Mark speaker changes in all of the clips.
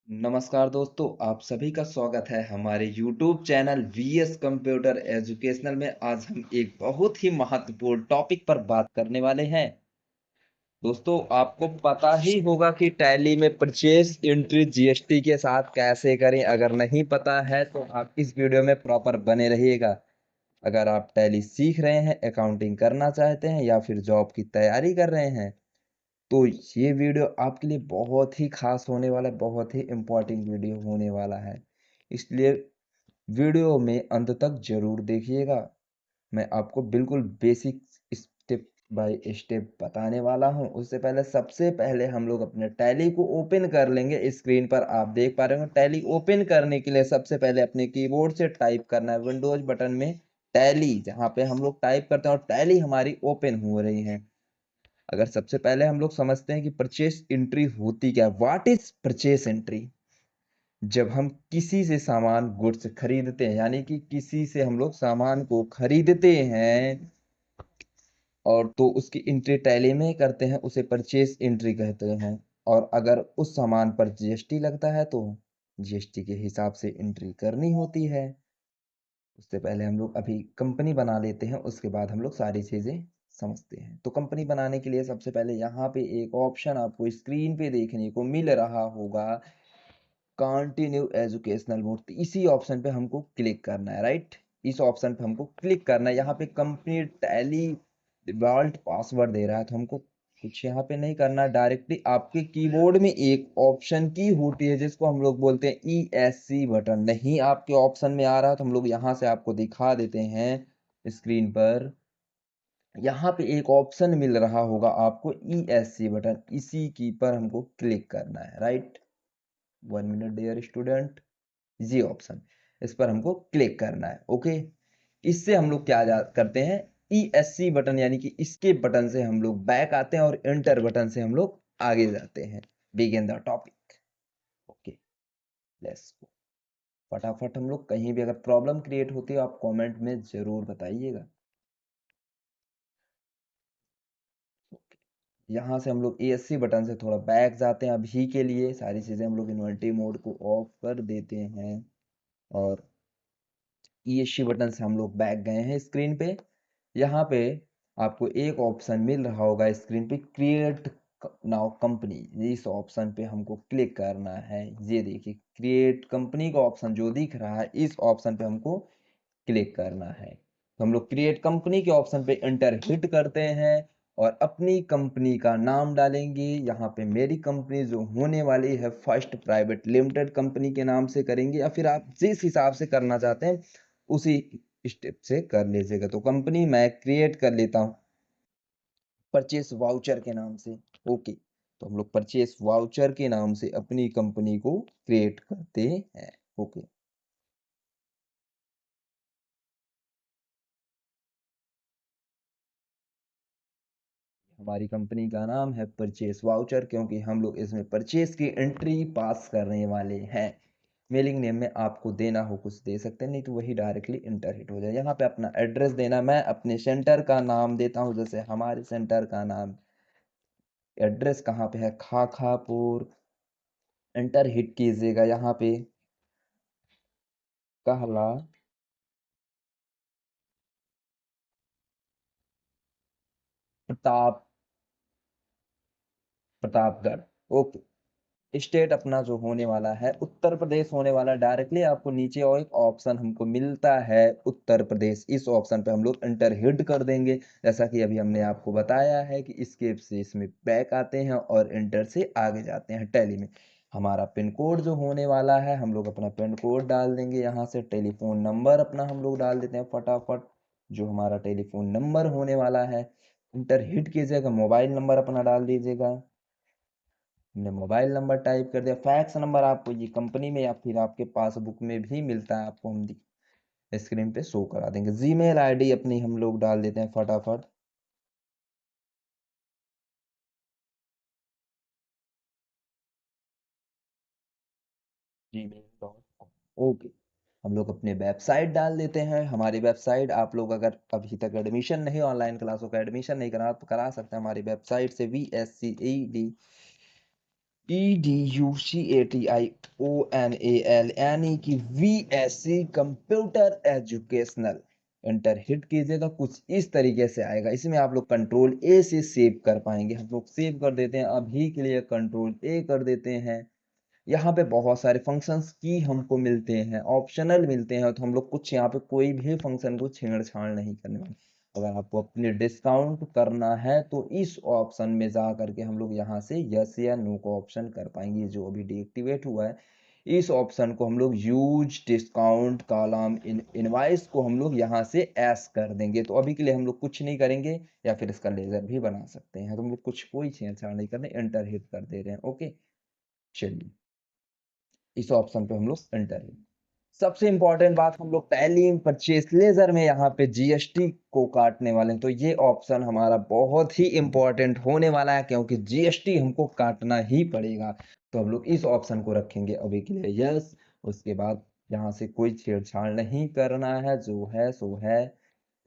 Speaker 1: नमस्कार दोस्तों, आप सभी का स्वागत है हमारे YouTube channel VS computer educational में। आज हम एक बहुत ही महत्वपूर्ण टॉपिक पर बात करने वाले हैं। दोस्तों, आपको पता ही होगा कि टैली में परचेज एंट्री जीएसटी के साथ कैसे करें। अगर नहीं पता है तो आप इस वीडियो में प्रॉपर बने रहिएगा। अगर आप टैली सीख रहे हैं, अकाउंटिंग करना चाहते हैं या फिर जॉब की तैयारी कर रहे हैं तो ये वीडियो आपके लिए बहुत ही खास होने वाला है, बहुत ही इम्पोर्टेंट वीडियो होने वाला है। इसलिए वीडियो में अंत तक जरूर देखिएगा। मैं आपको बिल्कुल बेसिक स्टेप बाय स्टेप बताने वाला हूं। उससे पहले सबसे पहले हम लोग अपने टैली को ओपन कर लेंगे। स्क्रीन पर आप देख पा रहे हो, टैली ओपन करने के लिए सबसे पहले अपने कीबोर्ड से टाइप करना है विंडोज बटन में टैली, जहां पे हम लोग टाइप करते हैं और टैली हमारी ओपन हो रही है। अगर सबसे पहले हम लोग समझते हैं कि परचेस एंट्री होती क्या, व्हाट इज परचेस एंट्री। जब हम किसी से सामान गुड्स खरीदते हैं, यानी कि किसी से हम लोग सामान को खरीदते हैं और तो उसकी एंट्री टैली में करते हैं, उसे परचेस एंट्री कहते हैं। और अगर उस सामान पर जीएसटी लगता है तो जीएसटी के हिसाब से एंट्री करनी होती है। उससे पहले हम लोग अभी कंपनी बना लेते हैं, उसके बाद हम लोग सारी चीजें समझते हैं। तो कंपनी बनाने के लिए सबसे पहले यहाँ पे एक ऑप्शन आपको स्क्रीन पे देखने को मिल रहा होगा, कंटिन्यू एजुकेशनल मोड। इसी ऑप्शन पे हमको क्लिक करना है, राइट। इस ऑप्शन पे हमको क्लिक करना है। यहाँ पे कंपनी टैली डिफॉल्ट पासवर्ड दे रहा है तो हमको कुछ यहाँ पे नहीं करना। डायरेक्टली आपके कीबोर्ड में एक ऑप्शन की होती है जिसको हम लोग बोलते हैं ESC बटन। नहीं आपके ऑप्शन में आ रहा तो हम लोग यहाँ से आपको दिखा देते हैं स्क्रीन पर। यहाँ पे एक ऑप्शन मिल रहा होगा आपको ESC बटन, इसी की पर हमको क्लिक करना है, राइट। 1 मिनट डियर स्टूडेंट, ये ऑप्शन, इस पर हमको क्लिक करना है। ओके, इससे हम लोग क्या करते हैं, ESC बटन यानी कि इसके बटन से हम लोग बैक आते हैं और एंटर बटन से हम लोग आगे जाते हैं। Begin the topic. Okay, let's go. फटाफट हम लोग, कहीं भी अगर प्रॉब्लम क्रिएट होती है आप कमेंट में जरूर बताइएगा। यहाँ से हम लोग ESC बटन से थोड़ा बैक जाते हैं। अभी के लिए सारी चीजें हम लोग इन्वेंटरी मोड को ऑफ कर देते हैं और ESC बटन से हम लोग बैक गए हैं स्क्रीन पे। यहाँ पे आपको एक ऑप्शन मिल रहा होगा स्क्रीन पे, क्रिएट नाउ कंपनी। इस ऑप्शन पे हमको क्लिक करना है। ये देखिए क्रिएट कंपनी का ऑप्शन जो दिख रहा है, इस ऑप्शन पे हमको क्लिक करना है। तो हम लोग क्रिएट कंपनी के ऑप्शन पे एंटर हिट करते हैं और अपनी कंपनी का नाम डालेंगे। यहाँ पे मेरी कंपनी जो होने वाली है फर्स्ट प्राइवेट लिमिटेड कंपनी के नाम से करेंगे, या फिर आप जिस हिसाब से करना चाहते हैं उसी स्टेप से कर लीजिएगा। तो कंपनी मैं क्रिएट कर लेता हूँ परचेस वाउचर के नाम से। ओके, तो हम लोग परचेस वाउचर के नाम से अपनी कंपनी को क्रिएट करते हैं। ओके, हमारी कंपनी का नाम है परचेस वाउचर, क्योंकि हम लोग इसमें परचेस की एंट्री पास करने वाले हैं। मेलिंग नेम में आपको देना हो कुछ दे सकते हैं, नहीं तो वही डायरेक्टली इंटर हिट हो जाए। यहाँ पे अपना एड्रेस देना, मैं अपने सेंटर का नाम देता हूँ, जैसे हमारे सेंटर का नाम, एड्रेस कहाँ पे है, खाखापुर। एंटर हिट कीजिएगा। यहाँ पे कहला प्रताप प्रतापगढ़। ओके, स्टेट अपना जो होने वाला है उत्तर प्रदेश होने वाला। डायरेक्टली आपको नीचे और एक ऑप्शन हमको मिलता है उत्तर प्रदेश, इस ऑप्शन पे हम लोग एंटर हिट कर देंगे। जैसा कि अभी हमने आपको बताया है कि escape से इसमें बैक आते हैं और एंटर से आगे जाते हैं। टैली में हमारा पिन कोड जो होने वाला है, हम लोग अपना पिन कोड डाल देंगे। यहाँ से टेलीफोन नंबर अपना हम लोग डाल देते हैं फटाफट, जो हमारा टेलीफोन नंबर होने वाला है। इंटर हिट कीजिएगा, मोबाइल नंबर अपना डाल दीजिएगा। हमने मोबाइल नंबर टाइप कर दिया। फैक्स नंबर आपको ये कंपनी में या फिर आपके पासबुक में भी मिलता है, आपको हम स्क्रीन पे शो करा देंगे। जीमेल आईडी अपनी हम लोग डाल देते हैं फटाफट। gmail.com। ओके, हम लोग अपने वेबसाइट डाल देते हैं। हमारी वेबसाइट, आप लोग अगर अभी तक एडमिशन नहीं, ऑनलाइन क्लासों का एडमिशन नहीं करा तो करा सकते हैं हमारी वेबसाइट से, VSCED EDUCATIONAL यानी कि VSC computer educational enter hit कीजिएगा। कुछ इस तरीके से आएगा। इसमें आप लोग कंट्रोल ए से सेव कर पाएंगे। हम लोग सेव कर देते हैं, अभी के लिए कंट्रोल ए कर देते हैं। यहाँ पे बहुत सारे फंक्शंस की हमको मिलते हैं, ऑप्शनल मिलते हैं, तो हम लोग कुछ यहाँ पे कोई भी फंक्शन को छेड़छाड़ नहीं करने वाले। अगर आपको अपने डिस्काउंट करना है तो इस ऑप्शन में जा करके हम लोग यहाँ से यस या नो को ऑप्शन कर पाएंगे। जो अभी डीएक्टिवेट हुआ है इस ऑप्शन को हम लोग यूज डिस्काउंट कॉलम इनवाइस को हम लोग यहाँ से एस कर देंगे। तो अभी के लिए हम लोग कुछ नहीं करेंगे, या फिर इसका लेजर भी बना सकते हैं। तो हम लोग कुछ कोई छेड़छाड़ नहीं कर रहे, एंटर हिट कर दे रहे हैं। ओके, चलिए इस ऑप्शन पे हम लोग एंटर है। सबसे इंपॉर्टेंट बात, हम लोग टैली परचेस लेजर में यहाँ पे जीएसटी को काटने वाले हैं। तो ये ऑप्शन हमारा बहुत ही इंपॉर्टेंट होने वाला है, क्योंकि जीएसटी हमको काटना ही पड़ेगा। तो हम लोग इस ऑप्शन को रखेंगे अभी के लिए यस। उसके बाद यहाँ से कोई छेड़छाड़ नहीं करना है, जो है सो है।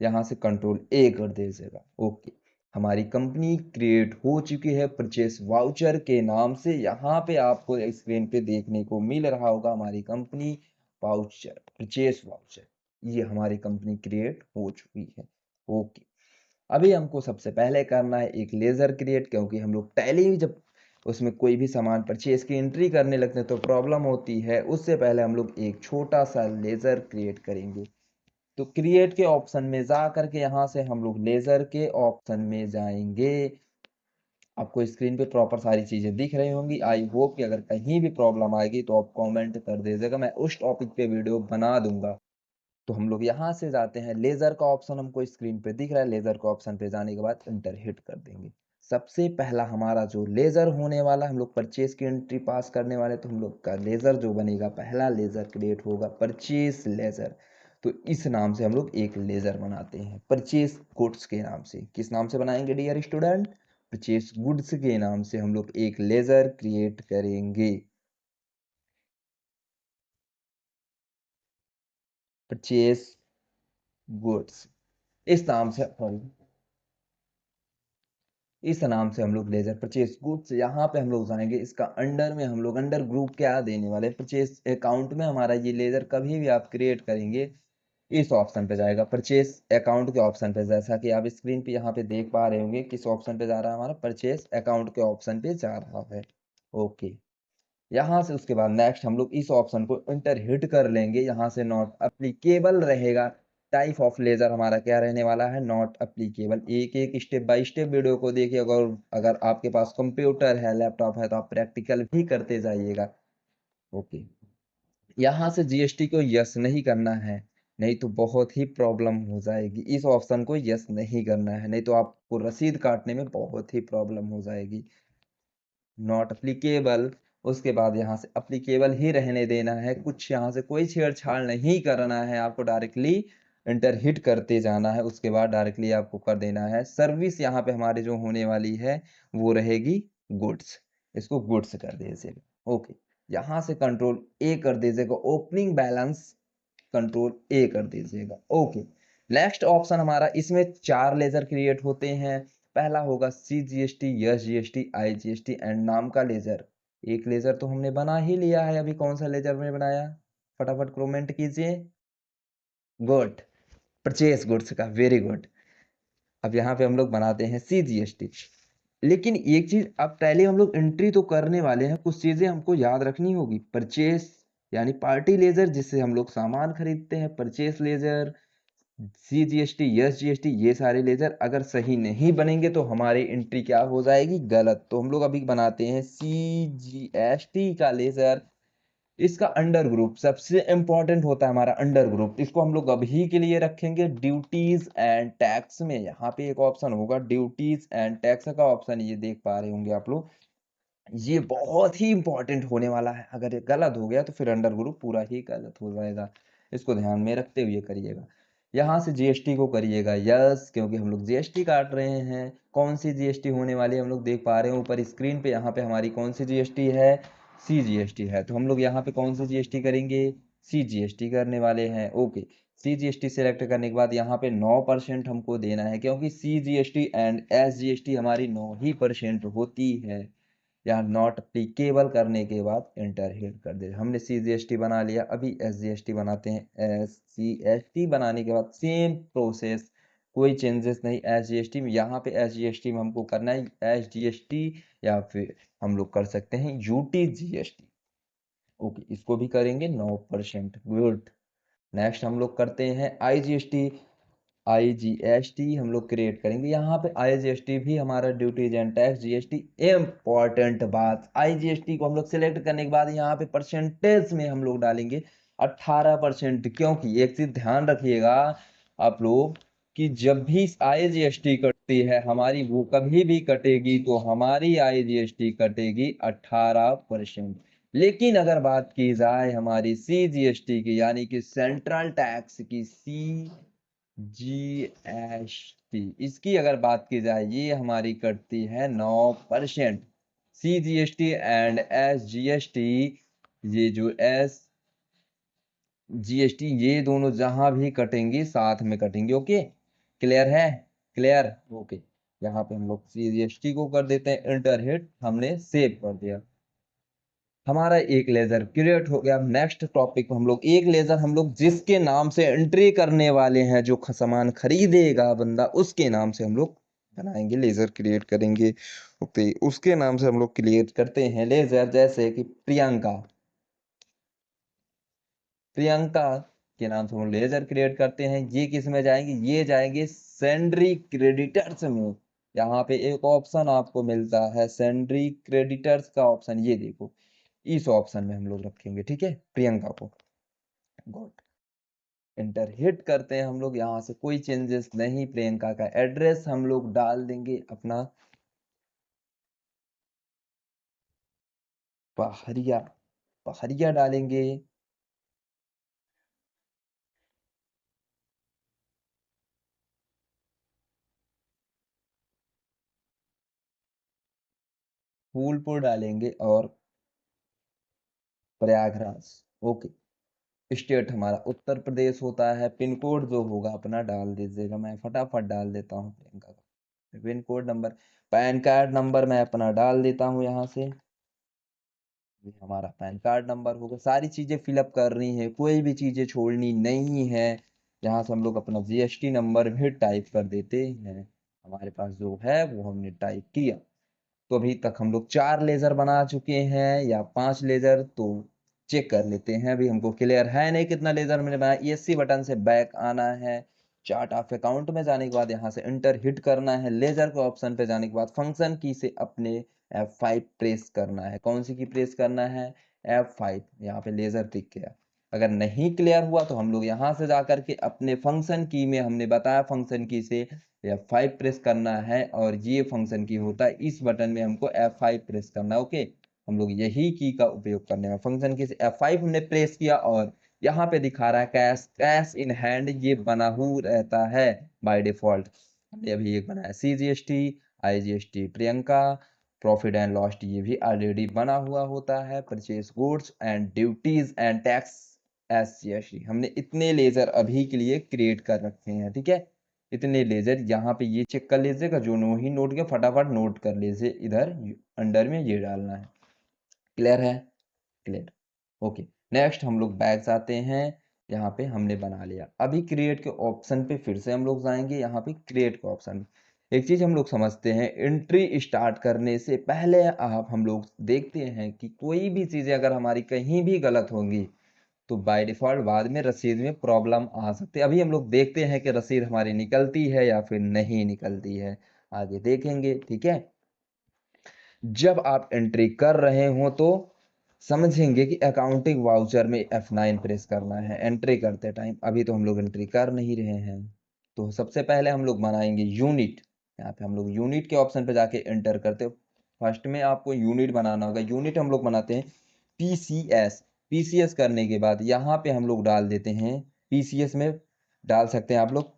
Speaker 1: यहाँ से कंट्रोल ए कर दीजिएगा। ओके, हमारी कंपनी क्रिएट हो चुकी है परचेस वाउचर के नाम से। यहाँ पे आपको स्क्रीन पे देखने को मिल रहा होगा हमारी कंपनी वाउचर, परचेस वाउचर, ये हमारी कंपनी क्रिएट हो चुकी है। ओके, अभी हमको सबसे पहले करना है एक लेजर क्रिएट, क्योंकि हम लोग टैली जब उसमें कोई भी सामान परचेस की एंट्री करने लगते हैं तो प्रॉब्लम होती है। उससे पहले हम लोग एक छोटा सा लेजर क्रिएट करेंगे। तो क्रिएट के ऑप्शन में जा करके यहाँ से हम लोग लेजर के ऑप्शन में जाएंगे। आपको स्क्रीन पे प्रॉपर सारी चीजें दिख रही होंगी। आई होप कि अगर कहीं भी प्रॉब्लम आएगी तो आप कमेंट कर दीजिएगा, मैं उस टॉपिक पे वीडियो बना दूंगा। तो हम लोग यहाँ से जाते हैं, लेजर का ऑप्शन हमको स्क्रीन पे दिख रहा है। लेजर का ऑप्शन पे जाने के बाद इंटर हिट कर देंगे। सबसे पहला हमारा जो लेजर होने वाला, हम लोग परचेज की एंट्री पास करने वाले, तो हम लोग का लेजर जो बनेगा, पहला लेजर क्रिएट होगा परचेज लेजर। तो इस नाम से हम लोग एक लेजर बनाते हैं, परचेज गुड्स के नाम से। किस नाम से बनाएंगे डियर स्टूडेंट? परचेज गुड्स के नाम से हम लोग एक लेजर क्रिएट करेंगे। परचेज गुड्स इस नाम से, इस नाम से हम लोग लेजर परचेज गुड्स, यहाँ पे हम लोग जाएंगे। इसका अंडर में हम लोग अंडर ग्रुप क्या देने वाले, परचेज अकाउंट में हमारा ये लेजर कभी भी आप क्रिएट करेंगे इस ऑप्शन पे जाएगा, परचेज अकाउंट के ऑप्शन पे। जैसा कि आप स्क्रीन पे यहाँ पे देख पा रहे होंगे किस ऑप्शन पे जा रहा है, हमारा परचेज अकाउंट के ऑप्शन पे जा रहा है। ओके, यहाँ से उसके बाद नेक्स्ट हम लोग इस ऑप्शन को इंटर हिट कर लेंगे। यहाँ से नॉट अप्लीकेबल रहेगा। टाइप ऑफ लेजर हमारा क्या रहने वाला है, नॉट अप्लीकेबल। एक एक स्टेप बाय स्टेप वीडियो को देखिए। अगर अगर आपके पास कंप्यूटर है, लैपटॉप है, तो आप प्रैक्टिकल भी करते जाइएगा। ओके, यहाँ से जीएसटी को यस नहीं करना है, नहीं तो बहुत ही प्रॉब्लम हो जाएगी। इस ऑप्शन को यस नहीं करना है, नहीं तो आपको रसीद काटने में बहुत ही प्रॉब्लम हो जाएगी। नॉट अप्लीकेबल, उसके बाद यहाँ से अप्लीकेबल ही रहने देना है। कुछ यहाँ से कोई छेड़छाड़ नहीं करना है, आपको डायरेक्टली इंटर हिट करते जाना है। उसके बाद डायरेक्टली आपको कर देना है सर्विस। यहाँ पे हमारी जो होने वाली है वो रहेगी गुड्स, इसको गुड्स कर दीजिएगा। ओके, यहाँ से कंट्रोल ए कर दीजिएगा, ओपनिंग बैलेंस कंट्रोल ए कर दीजिएगा। ओके, नेक्स्ट ऑप्शन हमारा, इसमें 4 लेजर क्रिएट होते हैं। पहला होगा C GST, S GST, I GST and नाम का लेजर। एक लेजर तो हमने बना ही लिया है। अभी कौन सा लेजर हमने बनाया, फटाफट कमेंट कीजिए। गुड, परचेस गुड्स का, वेरी गुड। अब यहाँ पे हम लोग बनाते हैं सी जीएसटी। लेकिन एक चीज, अब पहले हम लोग एंट्री तो करने वाले हैं, कुछ चीजें हमको याद रखनी होगी। परचेस यानी पार्टी लेजर, जिससे हम लोग सामान खरीदते हैं, purchase ledger, C GST, S GST, ये सारे लेजर अगर सही नहीं बनेंगे तो हमारी एंट्री क्या हो जाएगी, गलत। तो हम लोग अभी बनाते हैं सी जीएसटी का लेजर। इसका अंडर ग्रुप सबसे इंपॉर्टेंट होता है, हमारा अंडर ग्रुप। इसको हम लोग अभी के लिए रखेंगे ड्यूटीज एंड टैक्स में। यहाँ पे एक ऑप्शन होगा ड्यूटीज एंड टैक्स का ऑप्शन, ये देख पा रहे होंगे आप लोग। ये बहुत ही इंपॉर्टेंट होने वाला है। अगर ये गलत हो गया तो फिर अंडर ग्रुप पूरा ही गलत हो जाएगा। इसको ध्यान में रखते हुए करिएगा। यहाँ से जीएसटी को करिएगा यस, क्योंकि हम लोग जीएसटी काट रहे हैं। कौन सी जीएसटी होने वाली है हम लोग देख पा रहे हैं ऊपर स्क्रीन पे। यहाँ पे हमारी कौन सी जीएसटी है, सी जीएसटी है। तो हम लोग यहाँ पे कौन सी जीएसटी करेंगे, सी जीएसटी करने वाले हैं। ओके, सी जीएसटी सेलेक्ट करने के बाद यहाँ पे 9% हमको देना है, क्योंकि C GST and S GST हमारी 9% होती है। या नॉट अप्लीकेबल करने के बाद इंटर हिट कर दे। हमने CGST बना लिया, अभी SGST बनाते हैं। SGST बनाने के बाद सेम प्रोसेस, कोई चेंजेस नहीं। SGST में, यहाँ पे SGST में हमको करना है SGST, या फिर हम लोग कर सकते हैं UTGST। ओके, इसको भी करेंगे 9%। गुड। नेक्स्ट हम लोग करते हैं IGST हम लोग क्रिएट करेंगे। यहाँ पे IGST भी हमारा duties and tax GST। Important बात, IGST को हम लोग सिलेक्ट करने के बाद यहाँ पे परसेंटेज में हम लोग डालेंगे 18%, क्योंकि एक चीज ध्यान रखिएगा आप लोग कि जब भी IGST कटती है हमारी, वो कभी भी कटेगी तो हमारी IGST कटेगी 18%। लेकिन अगर बात की जाए हमारी CGST की, यानी कि सेंट्रल टैक्स की, CGST, इसकी अगर बात की जाए, ये हमारी कटती है 9%। CGST एंड SGST, ये जो SGST, ये दोनों जहां भी कटेंगी साथ में कटेंगी। ओके, क्लियर है? क्लियर। ओके, यहाँ पे हम लोग CGST को कर देते हैं इंटर हिट, हमने सेव कर दिया। हमारा एक लेजर क्रिएट हो गया। नेक्स्ट टॉपिक हम लोग, एक लेजर हम लोग जिसके नाम से एंट्री करने वाले हैं, जो सामान खरीदेगा बंदा, उसके नाम से हम लोग बनाएंगे, लेजर क्रिएट करेंगे। ओके, उसके नाम से हम लोग क्रिएट करते हैं लेजर, जैसे कि प्रियंका। प्रियंका के नाम से हम लेजर क्रिएट करते हैं। ये किस में जाएंगे? ये जाएंगे सेंड्री क्रेडिटर्स में। यहाँ पे एक ऑप्शन आपको मिलता है सेंड्री क्रेडिटर्स का ऑप्शन, ये देखो, इस ऑप्शन में हम लोग रखेंगे। ठीक है, प्रियंका को। गुड। इंटर हिट करते हैं हम लोग, यहाँ से कोई चेंजेस नहीं। प्रियंका का एड्रेस हम लोग डाल देंगे अपना पहरिया, पहरिया डालेंगे। फूलपुर डालेंगे और प्रयागराज। ओके, स्टेट हमारा उत्तर प्रदेश होता है। पिन कोड जो होगा अपना डाल दीजिएगा, मैं फटाफट डाल देता हूँ प्रियंका का pin code number. Pan card number मैं अपना डाल देता हूँ यहाँ से। ये हमारा पैन कार्ड नंबर होगा। सारी चीजें फिलअप करनी है, कोई भी चीजें छोड़नी नहीं है। यहाँ से हम लोग अपना GST नंबर भी टाइप कर देते हैं। हमारे पास जो है वो हमने टाइप किया। तो अभी तक हम लोग 4 लेजर बना चुके हैं या 5 लेजर, तो चेक कर लेते हैं। अभी हमको क्लियर है नहीं कितना लेजर मैंने बनाया। ESC बटन से बैक आना है। चार्ट ऑफ अकाउंट में जाने के बाद यहाँ से इंटर हिट करना है। लेजर के ऑप्शन पे जाने के बाद फंक्शन की से अपने F5 प्रेस करना है। कौन सी की प्रेस करना है? F5। यहाँ पे लेजर दिख गया। अगर नहीं क्लियर हुआ तो हम लोग यहाँ से जा करके अपने फंक्शन की में, हमने बताया फंक्शन की से F5 प्रेस करना है, और ये फंक्शन की होता है, इस बटन में हमको F5 प्रेस करना है। ओके, हम लोग यही की का उपयोग करने में, फंक्शन की से F5 हमने प्रेस किया, और यहाँ पे दिखा रहा है कैश, कैश इन हैंड, ये बना हुआ रहता है बाय डिफॉल्ट। हमने अभी एक बनाया CGST, IGST Priyanka, profit and loss ये भी ऑलरेडी बना हुआ होता है, purchase goods and duties and tax SGST। हमने इतने लेजर अभी के लिए क्रिएट कर रखे हैं। ठीक है, इतने लेजर यहाँ पे ये चेक कर लीजिएगा, जो नो ही नोट किया फटाफट नोट कर लीजिए, इधर अंडर में ये डालना है। क्लियर है? क्लियर। ओके, नेक्स्ट हम लोग बैक आते हैं। यहाँ पे हमने बना लिया। अभी क्रिएट के ऑप्शन पे फिर से हम लोग जाएंगे। यहाँ पे क्रिएट के ऑप्शन, एक चीज हम लोग समझते हैं, एंट्री स्टार्ट करने से पहले आप हम लोग देखते हैं कि कोई भी चीजें अगर हमारी कहीं भी गलत होंगी तो बाय डिफॉल्ट बाद में रसीद में प्रॉब्लम आ सकती है। अभी हम लोग देखते हैं कि रसीद हमारी निकलती है या फिर नहीं निकलती है, आगे देखेंगे। ठीक है, जब आप एंट्री कर रहे हो तो समझेंगे कि अकाउंटिंग वाउचर में F9 प्रेस करना है एंट्री करते टाइम। अभी तो हम लोग एंट्री कर नहीं रहे हैं, तो सबसे पहले हम लोग बनाएंगे यूनिट। यहाँ पे हम लोग यूनिट के ऑप्शन पे जाके एंटर करते हो। फर्स्ट में आपको यूनिट बनाना होगा। यूनिट हम लोग बनाते हैं PCS। PCS करने के बाद यहाँ पे हम लोग डाल देते हैं, PCS में डाल सकते हैं आप लोग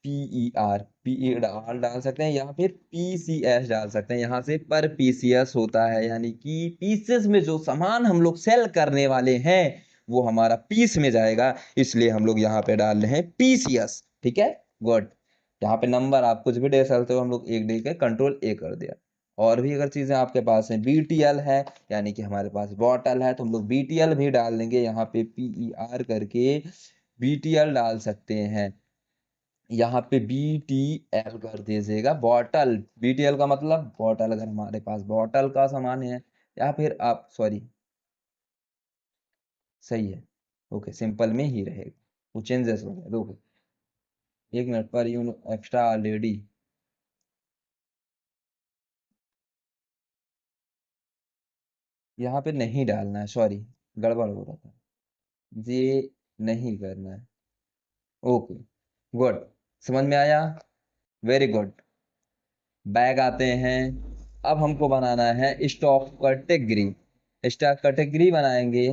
Speaker 1: PER डाल सकते हैं, या फिर PCS डाल सकते हैं। यहाँ से पर PCS होता है, यानी कि पीसेस में जो सामान हम लोग सेल करने वाले हैं वो हमारा पीस में जाएगा, इसलिए हम लोग यहाँ पे डाल रहे हैं PCS। ठीक है, गुड। यहाँ पे नंबर आप कुछ भी दे सकते हो, हम लोग एक दे के कंट्रोल A कर दिया। और भी अगर चीजें आपके पास है, BTL है यानी कि हमारे पास बॉटल है, तो हम लोग BTL भी डाल देंगे, यहाँ पे PER करके BTL डाल सकते हैं। यहाँ पे BTL कर दीजिएगा, बॉटल। BTL का मतलब बॉटल, अगर हमारे पास बॉटल का सामान है, या फिर आप सॉरी, सही है, ओके, सिंपल में ही रहेगा, वो चेंजेस हो गए। Okay, 1 minute per unit extra already, यहाँ पे नहीं डालना है, सॉरी, गड़बड़ हो रहा था, ये नहीं करना है। ओके, गुड, समझ में आया, वेरी गुड। बैग आते हैं, अब हमको बनाना है स्टॉक कैटेगरी। स्टॉक कैटेगरी बनाएंगे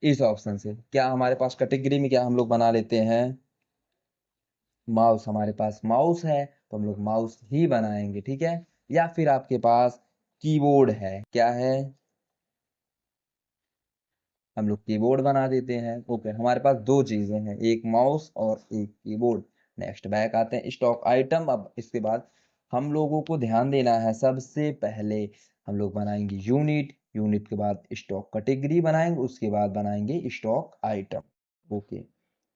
Speaker 1: इस ऑप्शन से। क्या हमारे पास कैटेगरी में क्या हम लोग बना लेते हैं, माउस, हमारे पास माउस है तो हम लोग माउस ही बनाएंगे, ठीक है। या फिर आपके पास कीबोर्ड है, क्या है, हम लोग कीबोर्ड बना देते हैं। ओके, हमारे पास दो चीजें हैं, एक माउस और एक कीबोर्ड। नेक्स्ट बैक आते हैं स्टॉक आइटम। अब इसके बाद हम लोगों को ध्यान देना है, सबसे पहले हम लोग बनाएंगे यूनिट, यूनिट के बाद स्टॉक कैटेगरी बनाएंगे, उसके बाद बनाएंगे स्टॉक आइटम। ओके,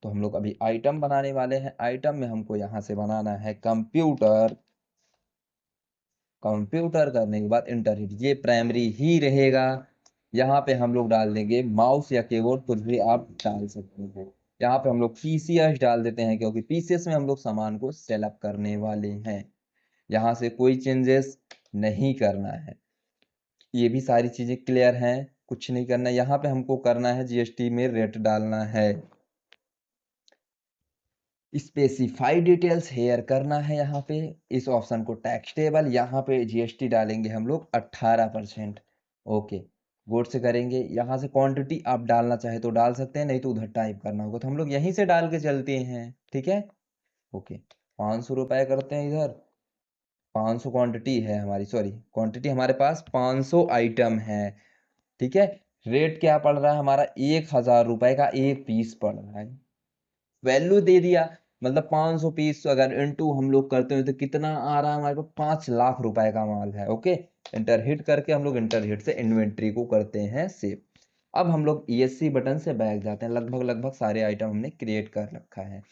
Speaker 1: तो हम लोग अभी आइटम बनाने वाले हैं। आइटम में हमको यहाँ से बनाना है कंप्यूटर। कंप्यूटर करने के बाद इंटर हिट, ये प्राइमरी ही रहेगा। यहाँ पे हम लोग डाल देंगे माउस या कीबोर्ड, कुछ भी आप डाल सकते हैं। यहाँ पे हम लोग PCS डाल देते हैं, क्योंकि PCS में हम लोग सामान को सेटअप करने वाले हैं। यहाँ से कोई चेंजेस नहीं करना है। ये भी सारी चीजें क्लियर हैं, कुछ नहीं करना है। यहाँ पे हमको करना है GST में रेट डालना है, स्पेसिफाई डिटेल्स हेयर करना है। यहाँ पे इस ऑप्शन को टैक्स टेबल, यहाँ पे GST डालेंगे हम लोग 18%। ओके, वोट से करेंगे। यहाँ से क्वांटिटी आप डालना चाहे तो डाल सकते हैं, नहीं तो उधर टाइप करना होगा, तो हम लोग यहीं से डाल के चलते हैं, ठीक है। ओके, 500 रुपए करते हैं इधर, 500 क्वांटिटी है हमारी, सॉरी, क्वांटिटी हमारे पास 500 आइटम है, ठीक है। रेट क्या पड़ रहा है हमारा, 1000 रुपए का एक पीस पड़ रहा है। वैल्यू दे दिया, मतलब 500 पीस अगर इनटू हम लोग करते हैं तो कितना आ रहा है हमारे पास, 5 लाख रुपए का माल है। ओके, इंटर हिट करके हम लोग इंटर हिट से इन्वेंट्री को करते हैं सेव। अब हम लोग ESC बटन से बैक जाते हैं, लगभग लगभग सारे आइटम हमने क्रिएट कर रखा है।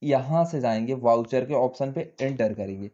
Speaker 1: यहाँ से जाएंगे वाउचर के ऑप्शन पे एंटर करेंगे।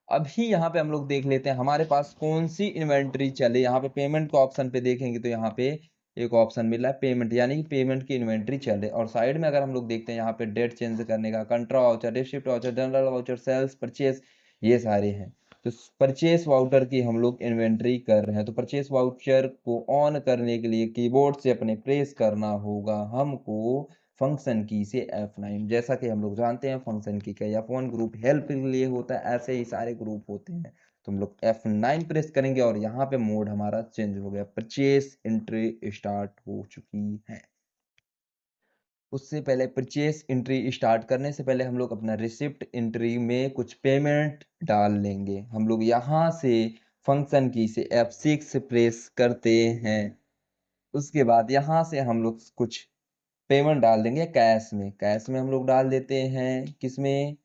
Speaker 1: अभी यहाँ पे हम लोग देख लेते हैं हमारे पास कौन सी इन्वेंट्री चले। यहाँ पे पेमेंट के ऑप्शन पे देखेंगे तो यहाँ पे एक ऑप्शन मिल रहा है पेमेंट, यानी कि पेमेंट की इन्वेंट्री चले। और साइड में अगर हम लोग देखते हैं यहाँ पे डेट चेंज करने का, contra voucher, receipt voucher, general voucher, sales, purchase, ये सारे हैं। तो परचेस वाउचर की हम लोग इन्वेंट्री कर रहे हैं, तो परचेस वाउचर को ऑन करने के लिए कीबोर्ड से अपने प्रेस करना होगा हमको फंक्शन की से F9। जैसा कि हम लोग जानते हैं फंक्शन की का F1 ग्रुप हेल्प के लिए होता है, ऐसे ही सारे ग्रुप होते हैं। तो हम लोग F9 प्रेस करेंगे और यहाँ पे मोड हमारा चेंज हो गया, परचेस एंट्री स्टार्ट हो चुकी है। उससे पहले परचेस एंट्री स्टार्ट करने से पहले हम लोग अपना रिसिप्ट एंट्री में कुछ पेमेंट डाल लेंगे। हम लोग यहाँ से फंक्शन की से F6 प्रेस करते हैं। उसके बाद यहाँ से हम लोग कुछ पेमेंट डाल देंगे कैश में। कैश में हम लोग डाल देते हैं किसमें,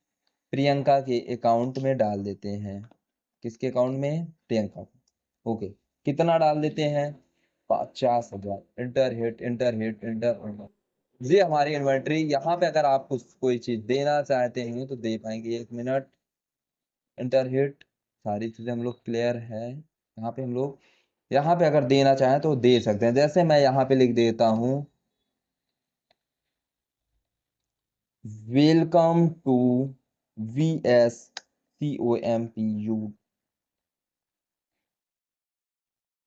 Speaker 1: प्रियंका के अकाउंट में डाल देते हैं। किसके अकाउंट में, प्रियंका। ओके, कितना डाल देते हैं, 50,000। Inter hit, inter hit, inter. ये हमारी इन्वेंट्री। यहाँ पे अगर आप कुछ कोई चीज देना चाहते हैं तो दे पाएंगे, 1 मिनट, इंटर हिट। सारी चीजें हम लोग क्लियर है। यहाँ पे हम लोग, यहाँ पे अगर देना चाहें तो दे सकते हैं, जैसे मैं यहाँ पे लिख देता हूँ, welcome to VSCOMPU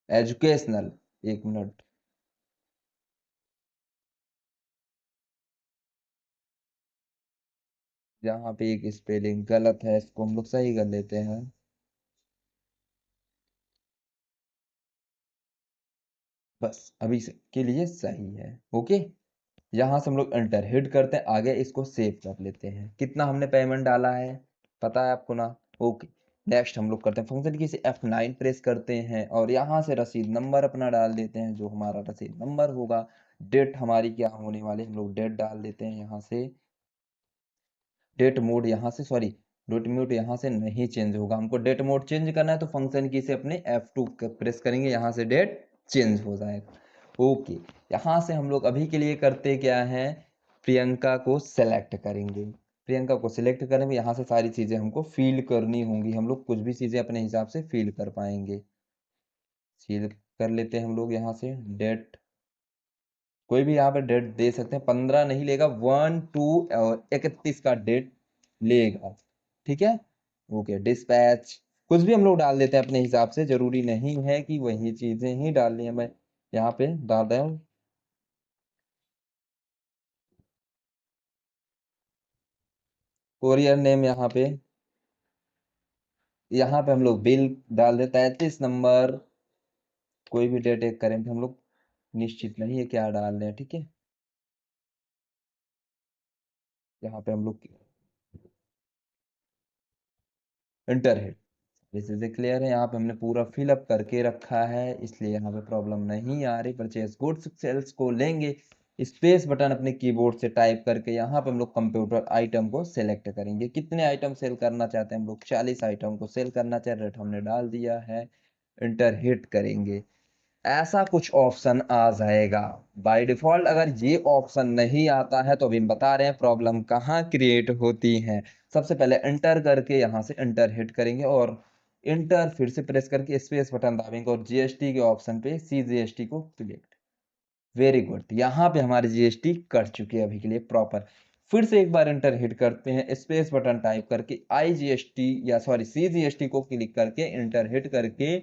Speaker 1: educational. 1 minute, यहाँ पे एक स्पेलिंग गलत है, इसको हम लोग सही कर लेते हैं। बस अभी के लिए सही है। ओके, यहाँ से हम लोग एंटर हिट करते हैं, आगे इसको सेव कर लेते हैं। कितना हमने पेमेंट डाला है पता है आपको ना। ओके, नेक्स्ट हम लोग करते हैं फंक्शन की से F9 प्रेस करते हैं और यहाँ से रसीद नंबर अपना डाल देते हैं, जो हमारा रसीद नंबर होगा। डेट हमारी क्या होने वाली, हम लोग डेट डाल देते हैं यहाँ से, डेट मोड यहाँ से, सॉरी, डेट मोड यहाँ से नहीं चेंज होगा। हमको डेट मोड चेंज करना है तो फंक्शन की से अपने F2 प्रेस करेंगे, यहाँ से डेट चेंज हो जाएगा। ओके, यहाँ से हम लोग अभी के लिए करते क्या है, प्रियंका को सेलेक्ट करेंगे। प्रियंका को सिलेक्ट करेंगे, यहाँ से सारी चीजें हमको फिल करनी होंगी। हम लोग कुछ भी चीजें अपने हिसाब से फिल कर पाएंगे। फिल कर लेते हैं हम लोग यहाँ से डेट, कोई भी यहाँ पे डेट दे सकते हैं। 15 नहीं लेगा, 1, 2 और 31 का डेट लेगा। ठीक है, ओके। डिस्पैच कुछ भी हम लोग डाल देते हैं अपने हिसाब से, जरूरी नहीं है कि वही चीजें ही डालनी है। मैं यहाँ पे डाल रहा हूँ कोरियर नेम। यहाँ पे हम लोग बिल डाल देते हैं 33 नंबर। कोई भी डेट एक करेंट हम लोग निश्चित नहीं है क्या डाल रहे हैं। ठीक है, यहाँ पे हम लोग इंटर है। दिस इज क्लियर है, यहाँ पे हमने पूरा फिलअप करके रखा है, इसलिए यहाँ पे प्रॉब्लम नहीं आ रही। परचेज गुड्स सेल्स को लेंगे, स्पेस बटन अपने कीबोर्ड से टाइप करके यहाँ पे हम लोग कंप्यूटर आइटम को सेलेक्ट करेंगे। कितने आइटम सेल करना चाहते हैं हम लोग, 40 आइटम को सेल करना चाह रहे, रेट हमने डाल दिया है, इंटर हिट करेंगे। ऐसा कुछ ऑप्शन आ जाएगा। बाय डिफॉल्ट अगर ये ऑप्शन नहीं आता है तो अभी हम बता रहे हैं प्रॉब्लम कहाँ क्रिएट होती है। सबसे पहले इंटर करके यहाँ से इंटर हिट करेंगे और इंटर फिर से प्रेस करके स्पेस बटन दाबेंगे और जीएसटी के ऑप्शन पे सी जीएसटी को सिलेक्ट। वेरी गुड, यहाँ पे हमारी जीएसटी कट चुकी है अभी के लिए प्रॉपर। फिर से एक बार इंटर हिट करते हैं, स्पेस बटन टाइप करके आई जीएसटी या सॉरी सी जीएसटी को क्लिक करके इंटर हिट करके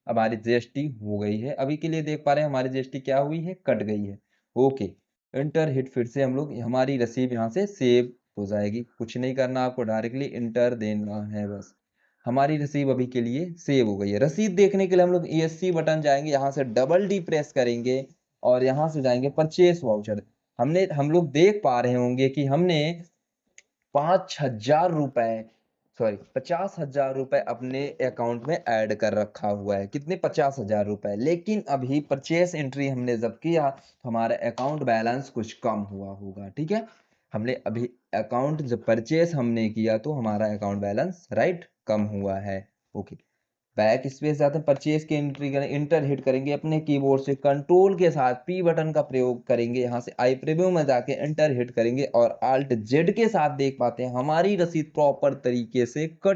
Speaker 1: हमारी जीएसटी हो गई है। अभी के लिए देख पा रहे हैं हमारी जीएसटी क्या हुई है, कट गई है। ओके, इंटर हिट फिर से हम लोग, हमारी रसीद यहाँ से सेव हो जाएगी। कुछ नहीं करना, आपको डायरेक्टली इंटर देना है बस। हमारी रसीद अभी के लिए सेव हो गई है। रसीद देखने के लिए हम लोग ESC बटन जाएंगे, यहाँ से डबल डी प्रेस करेंगे और यहाँ से जाएंगे परचेस वाउचर। हम लोग देख पा रहे होंगे कि हमने 5,000 रुपए सॉरी 50,000 रुपए अपने अकाउंट में ऐड कर रखा हुआ है। कितने, 50,000 रुपए। लेकिन अभी परचेस एंट्री हमने जब किया तो हमारा अकाउंट बैलेंस कुछ कम हुआ होगा। ठीक है, हमने अभी अकाउंट जब परचेस हमने किया तो हमारा अकाउंट बैलेंस राइट कम हुआ है। ओके, बैक स्पेस जाते हैं, परचेज की एंट्री करें, इंटर हिट करेंगे, अपने कीबोर्ड से कंट्रोल के साथ पी बटन का प्रयोग करेंगे, यहाँ से आई प्रीव्यू में जाके इंटर हिट करेंगे और आल्ट जेड के साथ देख पाते हैं हमारी रसीद प्रॉपर तरीके से कट